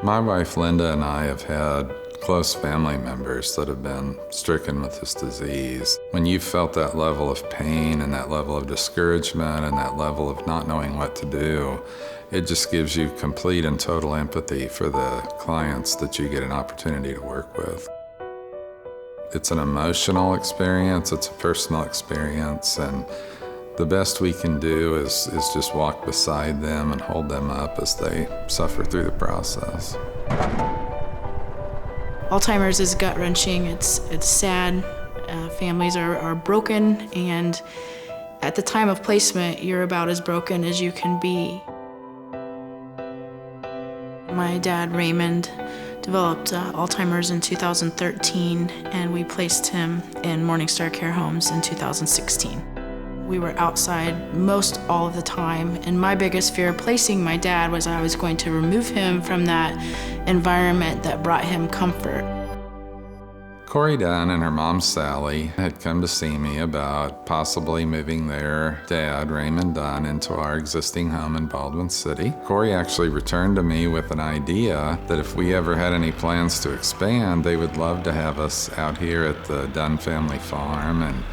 My wife Linda and I have had close family members that have been stricken with this disease. When you've felt that level of pain and that level of discouragement and that level of not knowing what to do, it just gives you complete and total empathy for the clients that you get an opportunity to work with. It's an emotional experience, it's a personal experience, and the best we can do is just walk beside them and hold them up as they suffer through the process. Alzheimer's is gut-wrenching, it's sad, families are broken, and at the time of placement, you're about as broken as you can be. My dad, Raymond, developed Alzheimer's in 2013, and we placed him in Morningstar Care Homes in 2016. We were outside most all of the time, and my biggest fear placing my dad was I was going to remove him from that environment that brought him comfort. Corey Dunn and her mom Sally had come to see me about possibly moving their dad, Raymond Dunn, into our existing home in Baldwin City. Corey actually returned to me with an idea that if we ever had any plans to expand, they would love to have us out here at the Dunn family farm. And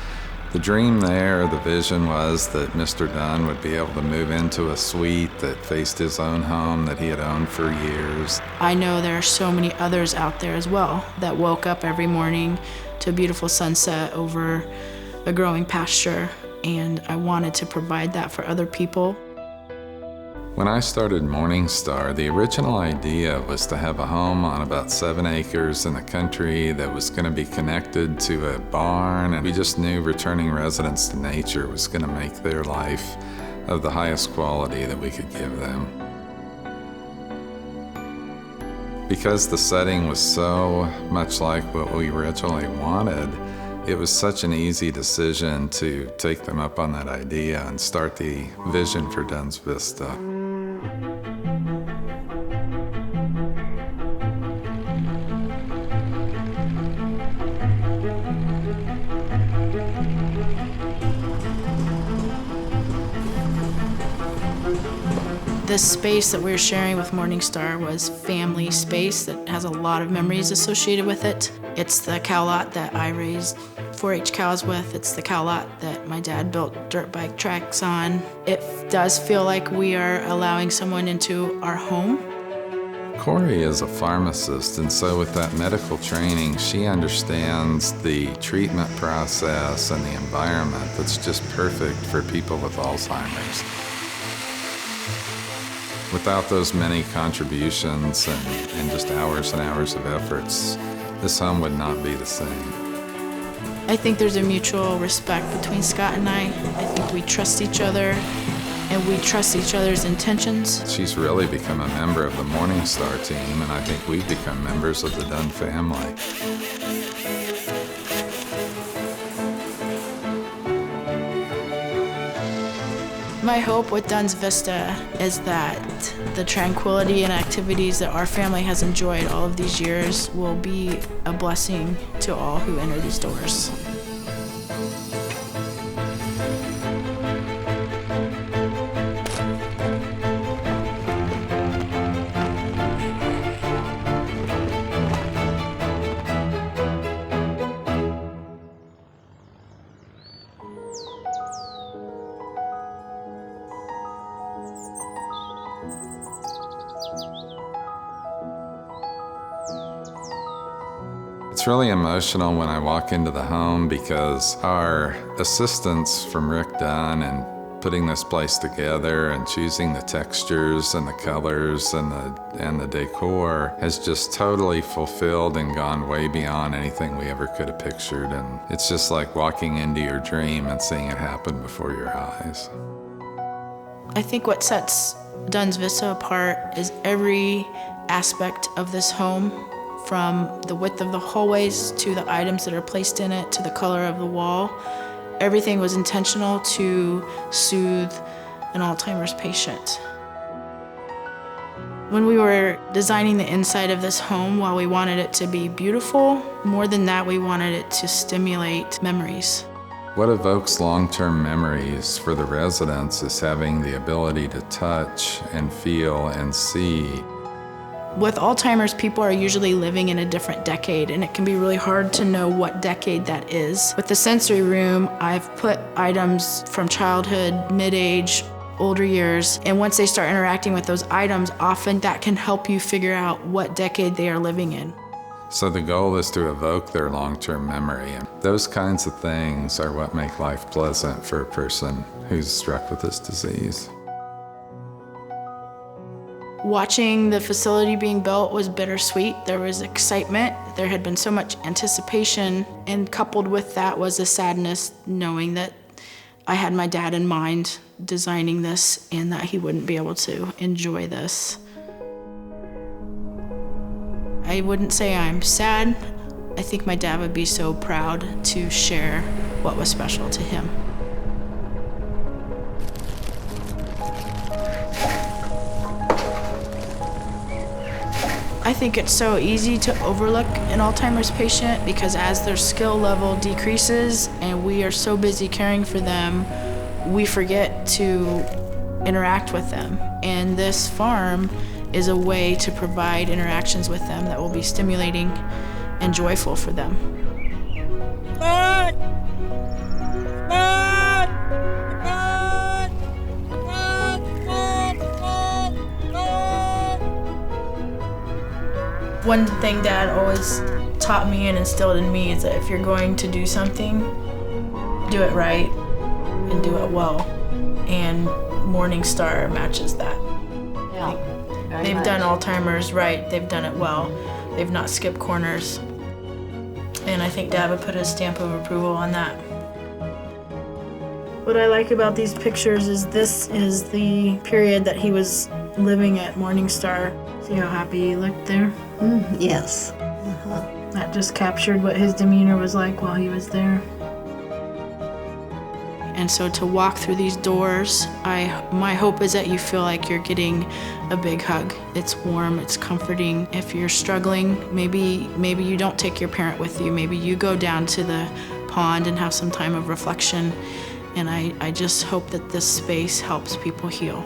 the dream there, the vision was that Mr. Dunn would be able to move into a suite that faced his own home that he had owned for years. I know there are so many others out there as well that woke up every morning to a beautiful sunset over a growing pasture, and I wanted to provide that for other people. When I started Morningstar, the original idea was to have a home on about 7 acres in the country that was going to be connected to a barn, and we just knew returning residents to nature was going to make their life of the highest quality that we could give them. Because the setting was so much like what we originally wanted, it was such an easy decision to take them up on that idea and start the vision for Dunn's Vista. This space that we were sharing with Morningstar was family space that has a lot of memories associated with it. It's the cow lot that I raised 4-H cows with. It's the cow lot that my dad built dirt bike tracks on. It does feel like we are allowing someone into our home. Corey is a pharmacist, and so with that medical training, she understands the treatment process and the environment that's just perfect for people with Alzheimer's. Without those many contributions and just hours and hours of efforts, this home would not be the same. I think there's a mutual respect between Scott and I. I think we trust each other, and we trust each other's intentions. She's really become a member of the Morningstar team, and I think we've become members of the Dunn family. My hope with Dunn's Vista is that the tranquility and activities that our family has enjoyed all of these years will be a blessing to all who enter these doors. It's really emotional when I walk into the home because our assistance from Rick Dunn and putting this place together and choosing the textures and the colors and the decor has just totally fulfilled and gone way beyond anything we ever could have pictured. And it's just like walking into your dream and seeing it happen before your eyes. I think what sets Dunn's Vista apart is every aspect of this home, from the width of the hallways to the items that are placed in it to the color of the wall. Everything was intentional to soothe an Alzheimer's patient. When we were designing the inside of this home, while we wanted it to be beautiful, more than that, we wanted it to stimulate memories. What evokes long-term memories for the residents is having the ability to touch and feel and see With Alzheimer's, people are usually living in a different decade, and it can be really hard to know what decade that is. With the sensory room, I've put items from childhood, mid-age, older years, and once they start interacting with those items, often that can help you figure out what decade they are living in. So the goal is to evoke their long-term memory, and those kinds of things are what make life pleasant for a person who's struck with this disease. Watching the facility being built was bittersweet. There was excitement. There had been so much anticipation, and coupled with that was a sadness knowing that I had my dad in mind designing this and that he wouldn't be able to enjoy this. I wouldn't say I'm sad. I think my dad would be so proud to share what was special to him. I think it's so easy to overlook an Alzheimer's patient because as their skill level decreases and we are so busy caring for them, we forget to interact with them. And this farm is a way to provide interactions with them that will be stimulating and joyful for them. One thing Dad always taught me and instilled in me is that if you're going to do something, do it right and do it well. And Morningstar matches that. Yeah, They've done Alzheimer's right, they've done it well. They've not skipped corners. And I think Dad would put his stamp of approval on that. What I like about these pictures is this is the period that he was living at Morningstar. See how happy he looked there? Yes. That just captured what his demeanor was like while he was there. And so to walk through these doors, my hope is that you feel like you're getting a big hug. It's warm, it's comforting. If you're struggling, maybe you don't take your parent with you. Maybe you go down to the pond and have some time of reflection. And I just hope that this space helps people heal.